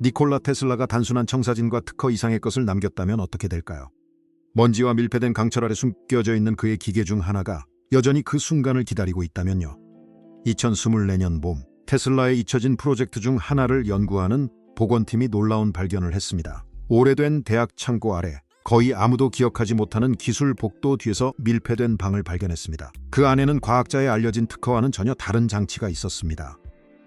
니콜라 테슬라가 단순한 청사진과 특허 이상의 것을 남겼다면 어떻게 될까요? 먼지와 밀폐된 강철 아래 숨겨져 있는 그의 기계 중 하나가 여전히 그 순간을 기다리고 있다면요. 2024년 봄, 테슬라의 잊혀진 프로젝트 중 하나를 연구하는 복원팀이 놀라운 발견을 했습니다. 오래된 대학 창고 아래 거의 아무도 기억하지 못하는 기술 복도 뒤에서 밀폐된 방을 발견했습니다. 그 안에는 과학자의 알려진 특허와는 전혀 다른 장치가 있었습니다.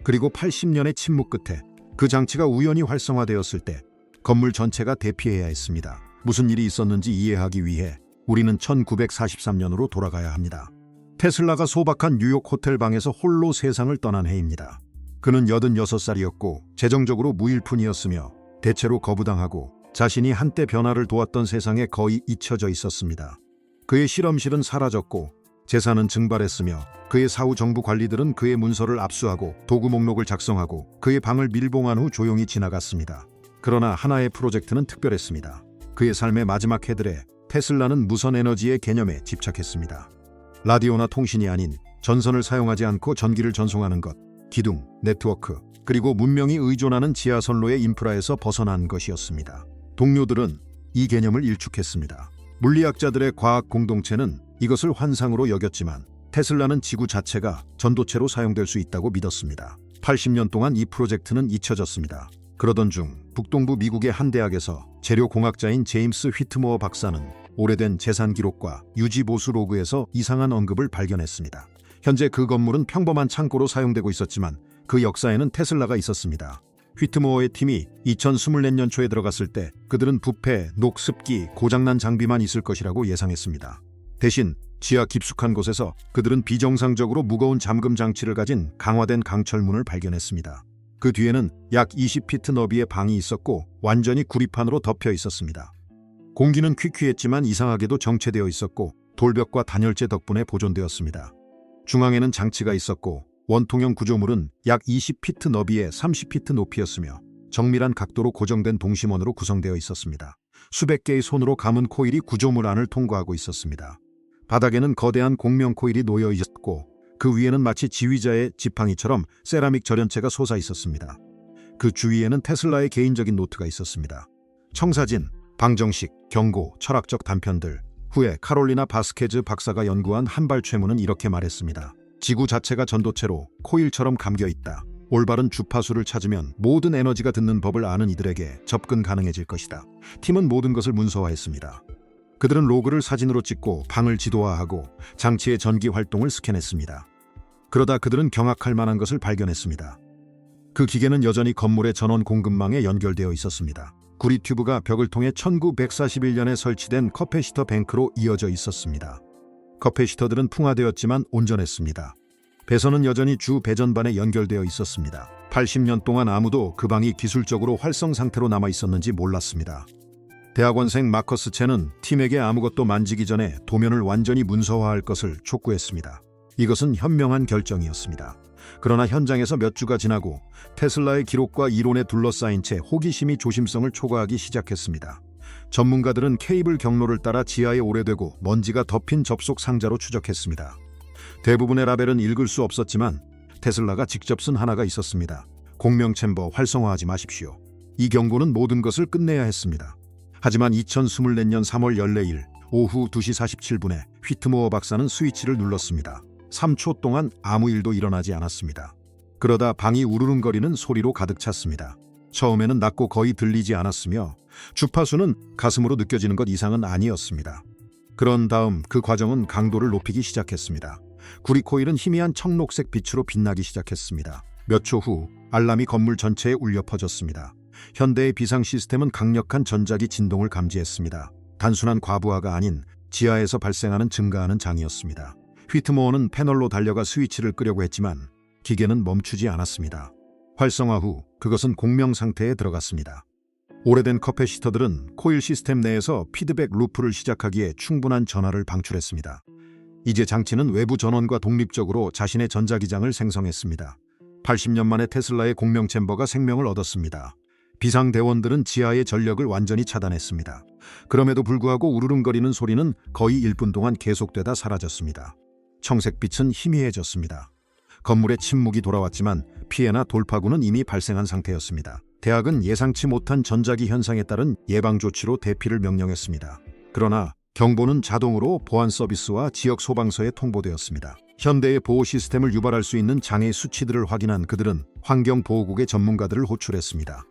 그리고 80년의 침묵 끝에 그 장치가 우연히 활성화되었을 때 건물 전체가 대피해야 했습니다. 무슨 일이 있었는지 이해하기 위해 우리는 1943년으로 돌아가야 합니다. 테슬라가 소박한 뉴욕 호텔 방에서 홀로 세상을 떠난 해입니다. 그는 86살이었고 재정적으로 무일푼이었으며 대체로 거부당하고 자신이 한때 변화를 도왔던 세상에 거의 잊혀져 있었습니다. 그의 실험실은 사라졌고 재산은 증발했으며 그의 사후 정부 관리들은 그의 문서를 압수하고 도구 목록을 작성하고 그의 방을 밀봉한 후 조용히 지나갔습니다. 그러나 하나의 프로젝트는 특별했습니다. 그의 삶의 마지막 해들에 테슬라는 무선 에너지의 개념에 집착했습니다. 라디오나 통신이 아닌 전선을 사용하지 않고 전기를 전송하는 것, 기둥, 네트워크, 그리고 문명이 의존하는 지하선로의 인프라에서 벗어난 것이었습니다. 동료들은 이 개념을 일축했습니다. 물리학자들의 과학 공동체는 이것을 환상으로 여겼지만 테슬라는 지구 자체가 전도체로 사용될 수 있다고 믿었습니다. 80년 동안 이 프로젝트는 잊혀졌습니다. 그러던 중 북동부 미국의 한 대학에서 재료공학자인 제임스 휘트모어 박사는 오래된 재산 기록과 유지보수 로그에서 이상한 언급을 발견했습니다. 현재 그 건물은 평범한 창고로 사용되고 있었지만 그 역사에는 테슬라가 있었습니다. 휘트모어의 팀이 2024년 초에 들어갔을 때 그들은 부패, 녹습기, 고장난 장비만 있을 것이라고 예상했습니다. 대신 지하 깊숙한 곳에서 그들은 비정상적으로 무거운 잠금 장치를 가진 강화된 강철문을 발견했습니다. 그 뒤에는 약 20피트 너비의 방이 있었고 완전히 구리판으로 덮여 있었습니다. 공기는 퀴퀴했지만 이상하게도 정체되어 있었고 돌벽과 단열재 덕분에 보존되었습니다. 중앙에는 장치가 있었고 원통형 구조물은 약 20피트 너비에 30피트 높이였으며 정밀한 각도로 고정된 동심원으로 구성되어 있었습니다. 수백 개의 손으로 감은 코일이 구조물 안을 통과하고 있었습니다. 바닥에는 거대한 공명 코일이 놓여 있었고 그 위에는 마치 지휘자의 지팡이처럼 세라믹 절연체가 솟아 있었습니다. 그 주위에는 테슬라의 개인적인 노트가 있었습니다. 청사진, 방정식, 경고, 철학적 단편들. 후에 카롤리나 바스케즈 박사가 연구한 한발최문은 이렇게 말했습니다. 지구 자체가 전도체로 코일처럼 감겨 있다. 올바른 주파수를 찾으면 모든 에너지가 듣는 법을 아는 이들에게 접근 가능해질 것이다. 팀은 모든 것을 문서화했습니다. 그들은 로그를 사진으로 찍고 방을 지도화하고 장치의 전기 활동을 스캔했습니다. 그러다 그들은 경악할 만한 것을 발견했습니다. 그 기계는 여전히 건물의 전원 공급망에 연결되어 있었습니다. 구리 튜브가 벽을 통해 1941년에 설치된 커패시터 뱅크로 이어져 있었습니다. 커패시터들은 풍화되었지만 온전했습니다. 배선은 여전히 주 배전반에 연결되어 있었습니다. 80년 동안 아무도 그 방이 기술적으로 활성 상태로 남아 있었는지 몰랐습니다. 대학원생 마커스 첸은 팀에게 아무것도 만지기 전에 도면을 완전히 문서화할 것을 촉구했습니다. 이것은 현명한 결정이었습니다. 그러나 현장에서 몇 주가 지나고 테슬라의 기록과 이론에 둘러싸인 채 호기심이 조심성을 초과하기 시작했습니다. 전문가들은 케이블 경로를 따라 지하에 오래되고 먼지가 덮인 접속 상자로 추적했습니다. 대부분의 라벨은 읽을 수 없었지만 테슬라가 직접 쓴 하나가 있었습니다. 공명 챔버 활성화하지 마십시오. 이 경고는 모든 것을 끝내야 했습니다. 하지만 2024년 3월 14일 오후 2시 47분에 휘트모어 박사는 스위치를 눌렀습니다. 3초 동안 아무 일도 일어나지 않았습니다. 그러다 방이 우르릉거리는 소리로 가득 찼습니다. 처음에는 낮고 거의 들리지 않았으며 주파수는 가슴으로 느껴지는 것 이상은 아니었습니다. 그런 다음 그 과정은 강도를 높이기 시작했습니다. 구리 코일은 희미한 청록색 빛으로 빛나기 시작했습니다. 몇 초 후 알람이 건물 전체에 울려 퍼졌습니다. 현대의 비상 시스템은 강력한 전자기 진동을 감지했습니다. 단순한 과부하가 아닌 지하에서 발생하는 증가하는 장이었습니다. 휘트모어는 패널로 달려가 스위치를 끄려고 했지만 기계는 멈추지 않았습니다. 활성화 후 그것은 공명 상태에 들어갔습니다. 오래된 커패시터들은 코일 시스템 내에서 피드백 루프를 시작하기에 충분한 전하를 방출했습니다. 이제 장치는 외부 전원과 독립적으로 자신의 전자기장을 생성했습니다. 80년 만에 테슬라의 공명 챔버가 생명을 얻었습니다. 비상대원들은 지하의 전력을 완전히 차단했습니다. 그럼에도 불구하고 우르릉거리는 소리는 거의 1분 동안 계속되다 사라졌습니다. 청색빛은 희미해졌습니다. 건물의 침묵이 돌아왔지만 피해나 돌파구는 이미 발생한 상태였습니다. 대학은 예상치 못한 전자기 현상에 따른 예방 조치로 대피를 명령했습니다. 그러나 경보는 자동으로 보안 서비스와 지역 소방서에 통보되었습니다. 현대의 보호 시스템을 유발할 수 있는 장애 수치들을 확인한 그들은 환경보호국의 전문가들을 호출했습니다.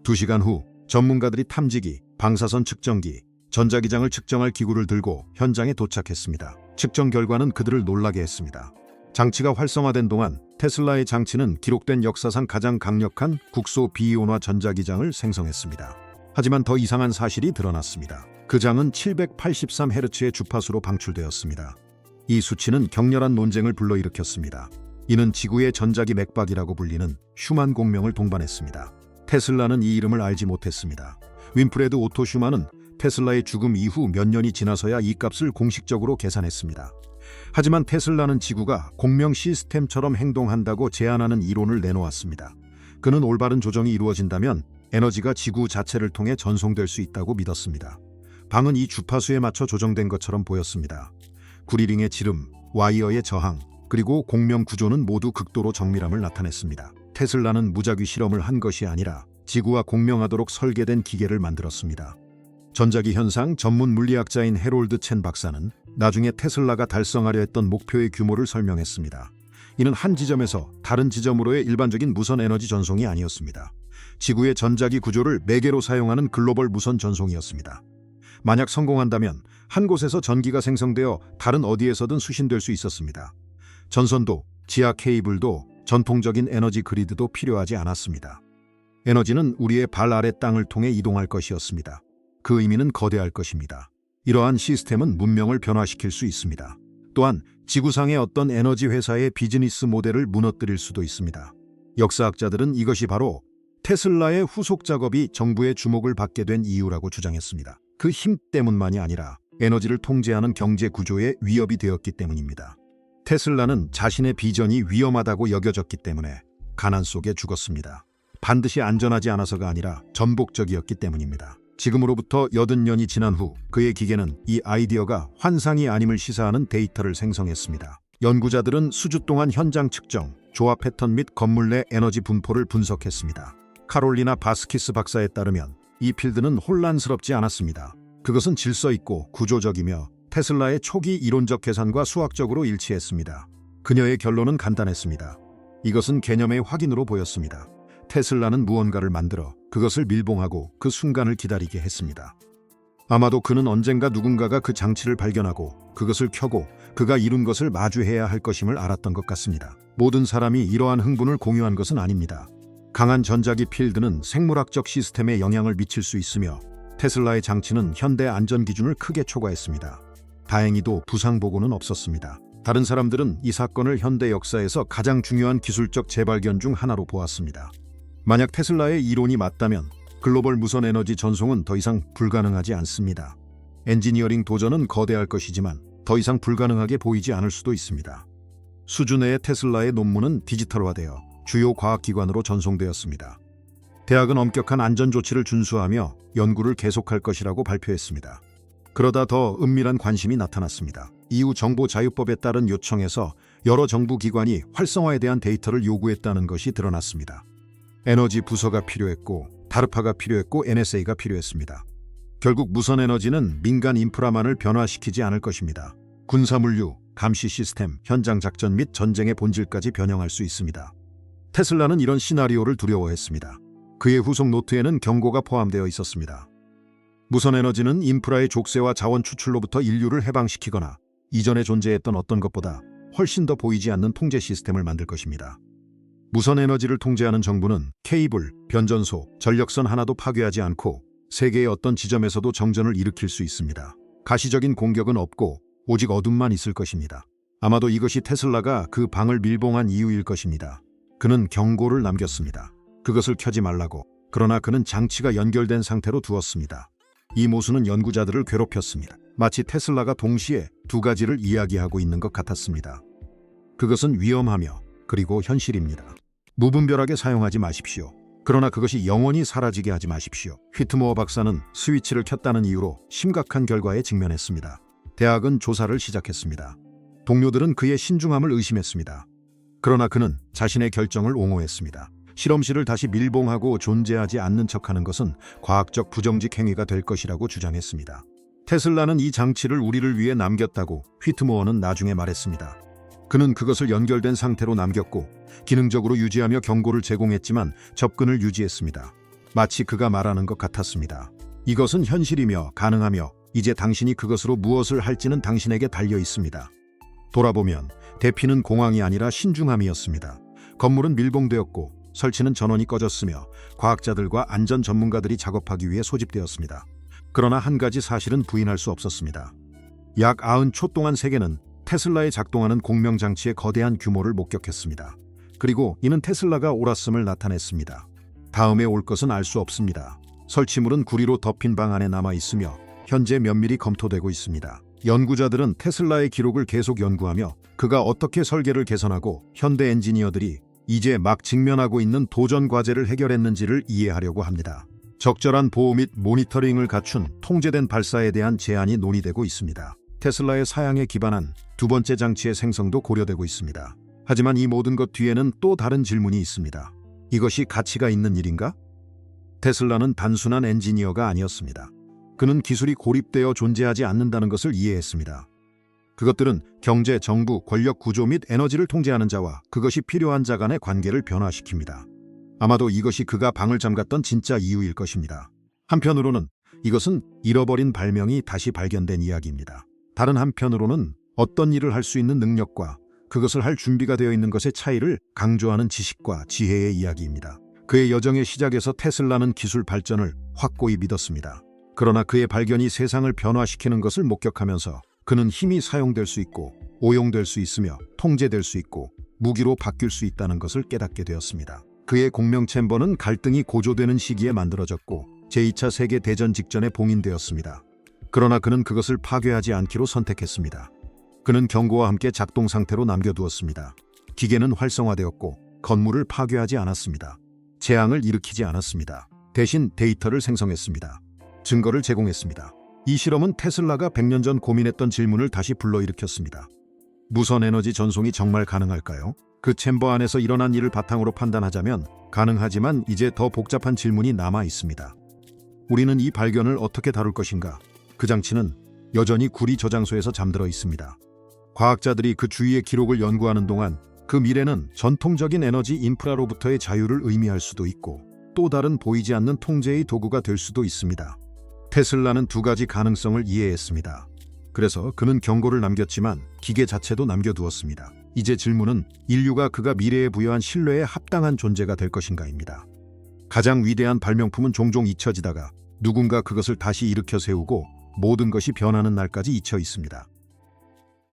2시간 후 전문가들이 탐지기, 방사선 측정기, 전자기장을 측정할 기구를 들고 현장에 도착했습니다. 측정 결과는 그들을 놀라게 했습니다. 장치가 활성화된 동안 테슬라의 장치는 기록된 역사상 가장 강력한 국소 비이온화 전자기장을 생성했습니다. 하지만 더 이상한 사실이 드러났습니다. 그 장은 783Hz의 주파수로 방출되었습니다. 이 수치는 격렬한 논쟁을 불러일으켰습니다. 이는 지구의 전자기 맥박이라고 불리는 슈만 공명을 동반했습니다. 테슬라는 이 이름을 알지 못했습니다. 윈프레드 오토 슈만은 테슬라의 죽음 이후 몇 년이 지나서야 이 값을 공식적으로 계산했습니다. 하지만 테슬라는 지구가 공명 시스템처럼 행동한다고 제안하는 이론을 내놓았습니다. 그는 올바른 조정이 이루어진다면 에너지가 지구 자체를 통해 전송될 수 있다고 믿었습니다. 방은 이 주파수에 맞춰 조정된 것처럼 보였습니다. 구리링의 지름, 와이어의 저항, 그리고 공명 구조는 모두 극도로 정밀함을 나타냈습니다. 테슬라는 무작위 실험을 한 것이 아니라 지구와 공명하도록 설계된 기계를 만들었습니다. 전자기 현상 전문 물리학자인 해롤드 첸 박사는 나중에 테슬라가 달성하려 했던 목표의 규모를 설명했습니다. 이는 한 지점에서 다른 지점으로의 일반적인 무선 에너지 전송이 아니었습니다. 지구의 전자기 구조를 매개로 사용하는 글로벌 무선 전송이었습니다. 만약 성공한다면 한 곳에서 전기가 생성되어 다른 어디에서든 수신될 수 있었습니다. 전선도, 지하 케이블도, 전통적인 에너지 그리드도 필요하지 않았습니다. 에너지는 우리의 발 아래 땅을 통해 이동할 것이었습니다. 그 의미는 거대할 것입니다. 이러한 시스템은 문명을 변화시킬 수 있습니다. 또한 지구상의 어떤 에너지 회사의 비즈니스 모델을 무너뜨릴 수도 있습니다. 역사학자들은 이것이 바로 테슬라의 후속 작업이 정부의 주목을 받게 된 이유라고 주장했습니다. 그 힘 때문만이 아니라 에너지를 통제하는 경제 구조에 위협이 되었기 때문입니다. 테슬라는 자신의 비전이 위험하다고 여겨졌기 때문에 가난 속에 죽었습니다. 반드시 안전하지 않아서가 아니라 전복적이었기 때문입니다. 지금으로부터 80년이 지난 후 그의 기계는 이 아이디어가 환상이 아님을 시사하는 데이터를 생성했습니다. 연구자들은 수주 동안 현장 측정, 조화 패턴 및 건물 내 에너지 분포를 분석했습니다. 카롤리나 바스키스 박사에 따르면 이 필드는 혼란스럽지 않았습니다. 그것은 질서 있고 구조적이며 테슬라의 초기 이론적 계산과 수학적으로 일치했습니다. 그녀의 결론은 간단했습니다. 이것은 개념의 확인으로 보였습니다. 테슬라는 무언가를 만들어 그것을 밀봉하고 그 순간을 기다리게 했습니다. 아마도 그는 언젠가 누군가가 그 장치를 발견하고 그것을 켜고 그가 이룬 것을 마주해야 할 것임을 알았던 것 같습니다. 모든 사람이 이러한 흥분을 공유한 것은 아닙니다. 강한 전자기 필드는 생물학적 시스템에 영향을 미칠 수 있으며 테슬라의 장치는 현대 안전 기준을 크게 초과했습니다. 다행히도 부상 보고는 없었습니다. 다른 사람들은 이 사건을 현대 역사에서 가장 중요한 기술적 재발견 중 하나로 보았습니다. 만약 테슬라의 이론이 맞다면 글로벌 무선 에너지 전송은 더 이상 불가능하지 않습니다. 엔지니어링 도전은 거대할 것이지만 더 이상 불가능하게 보이지 않을 수도 있습니다. 수주 내의 테슬라의 논문은 디지털화되어 주요 과학기관으로 전송되었습니다. 대학은 엄격한 안전 조치를 준수하며 연구를 계속할 것이라고 발표했습니다. 그러다 더 은밀한 관심이 나타났습니다. 이후 정보자유법에 따른 요청에서 여러 정부 기관이 활성화에 대한 데이터를 요구했다는 것이 드러났습니다. 에너지 부서가 필요했고 다르파가 필요했고 NSA가 필요했습니다. 결국 무선 에너지는 민간 인프라만을 변화시키지 않을 것입니다. 군사물류, 감시 시스템, 현장 작전 및 전쟁의 본질까지 변형할 수 있습니다. 테슬라는 이런 시나리오를 두려워했습니다. 그의 후속 노트에는 경고가 포함되어 있었습니다. 무선 에너지는 인프라의 족쇄와 자원 추출로부터 인류를 해방시키거나 이전에 존재했던 어떤 것보다 훨씬 더 보이지 않는 통제 시스템을 만들 것입니다. 무선 에너지를 통제하는 정부는 케이블, 변전소, 전력선 하나도 파괴하지 않고 세계의 어떤 지점에서도 정전을 일으킬 수 있습니다. 가시적인 공격은 없고 오직 어둠만 있을 것입니다. 아마도 이것이 테슬라가 그 방을 밀봉한 이유일 것입니다. 그는 경고를 남겼습니다. 그것을 켜지 말라고. 그러나 그는 장치가 연결된 상태로 두었습니다. 이 모순은 연구자들을 괴롭혔습니다. 마치 테슬라가 동시에 두 가지를 이야기하고 있는 것 같았습니다. 그것은 위험하며 그리고 현실입니다. 무분별하게 사용하지 마십시오. 그러나 그것이 영원히 사라지게 하지 마십시오. 휘트모어 박사는 스위치를 켰다는 이유로 심각한 결과에 직면했습니다. 대학은 조사를 시작했습니다. 동료들은 그의 신중함을 의심했습니다. 그러나 그는 자신의 결정을 옹호했습니다. 실험실을 다시 밀봉하고 존재하지 않는 척하는 것은 과학적 부정직 행위가 될 것이라고 주장했습니다. 테슬라는 이 장치를 우리를 위해 남겼다고 휘트모어는 나중에 말했습니다. 그는 그것을 연결된 상태로 남겼고 기능적으로 유지하며 경고를 제공했지만 접근을 유지했습니다. 마치 그가 말하는 것 같았습니다. 이것은 현실이며 가능하며 이제 당신이 그것으로 무엇을 할지는 당신에게 달려 있습니다. 돌아보면 대피는 공황이 아니라 신중함이었습니다. 건물은 밀봉되었고 설치는 전원이 꺼졌으며 과학자들과 안전 전문가들이 작업하기 위해 소집되었습니다. 그러나 한 가지 사실은 부인할 수 없었습니다. 약 90초 동안 세계는 테슬라의 작동하는 공명장치의 거대한 규모를 목격했습니다. 그리고 이는 테슬라가 옳았음을 나타냈습니다. 다음에 올 것은 알 수 없습니다. 설치물은 구리로 덮인 방 안에 남아 있으며 현재 면밀히 검토되고 있습니다. 연구자들은 테슬라의 기록을 계속 연구하며 그가 어떻게 설계를 개선하고 현대 엔지니어들이 이제 막 직면하고 있는 도전 과제를 해결했는지를 이해하려고 합니다. 적절한 보호 및 모니터링을 갖춘 통제된 발사에 대한 제한이 논의되고 있습니다. 테슬라의 사양에 기반한 두 번째 장치의 생성도 고려되고 있습니다. 하지만 이 모든 것 뒤에는 또 다른 질문이 있습니다. 이것이 가치가 있는 일인가? 테슬라는 단순한 엔지니어가 아니었습니다. 그는 기술이 고립되어 존재하지 않는다는 것을 이해했습니다. 그것들은 경제, 정부, 권력 구조 및 에너지를 통제하는 자와 그것이 필요한 자 간의 관계를 변화시킵니다. 아마도 이것이 그가 방을 잠갔던 진짜 이유일 것입니다. 한편으로는 이것은 잃어버린 발명이 다시 발견된 이야기입니다. 다른 한편으로는 어떤 일을 할 수 있는 능력과 그것을 할 준비가 되어 있는 것의 차이를 강조하는 지식과 지혜의 이야기입니다. 그의 여정의 시작에서 테슬라는 기술 발전을 확고히 믿었습니다. 그러나 그의 발견이 세상을 변화시키는 것을 목격하면서 그는 힘이 사용될 수 있고 오용될 수 있으며 통제될 수 있고 무기로 바뀔 수 있다는 것을 깨닫게 되었습니다. 그의 공명 챔버는 갈등이 고조되는 시기에 만들어졌고 제2차 세계대전 직전에 봉인되었습니다. 그러나 그는 그것을 파괴하지 않기로 선택했습니다. 그는 경고와 함께 작동 상태로 남겨두었습니다. 기계는 활성화되었고 건물을 파괴하지 않았습니다. 재앙을 일으키지 않았습니다. 대신 데이터를 생성했습니다. 증거를 제공했습니다. 이 실험은 테슬라가 100년 전 고민했던 질문을 다시 불러일으켰습니다. 무선 에너지 전송이 정말 가능할까요? 그 챔버 안에서 일어난 일을 바탕으로 판단하자면 가능하지만 이제 더 복잡한 질문이 남아 있습니다. 우리는 이 발견을 어떻게 다룰 것인가? 그 장치는 여전히 구리 저장소에서 잠들어 있습니다. 과학자들이 그 주위의 기록을 연구하는 동안 그 미래는 전통적인 에너지 인프라로부터의 자유를 의미할 수도 있고 또 다른 보이지 않는 통제의 도구가 될 수도 있습니다. 테슬라는 두 가지 가능성을 이해했습니다. 그래서 그는 경고를 남겼지만 기계 자체도 남겨두었습니다. 이제 질문은 인류가 그가 미래에 부여한 신뢰에 합당한 존재가 될 것인가입니다. 가장 위대한 발명품은 종종 잊혀지다가 누군가 그것을 다시 일으켜 세우고 모든 것이 변하는 날까지 잊혀 있습니다.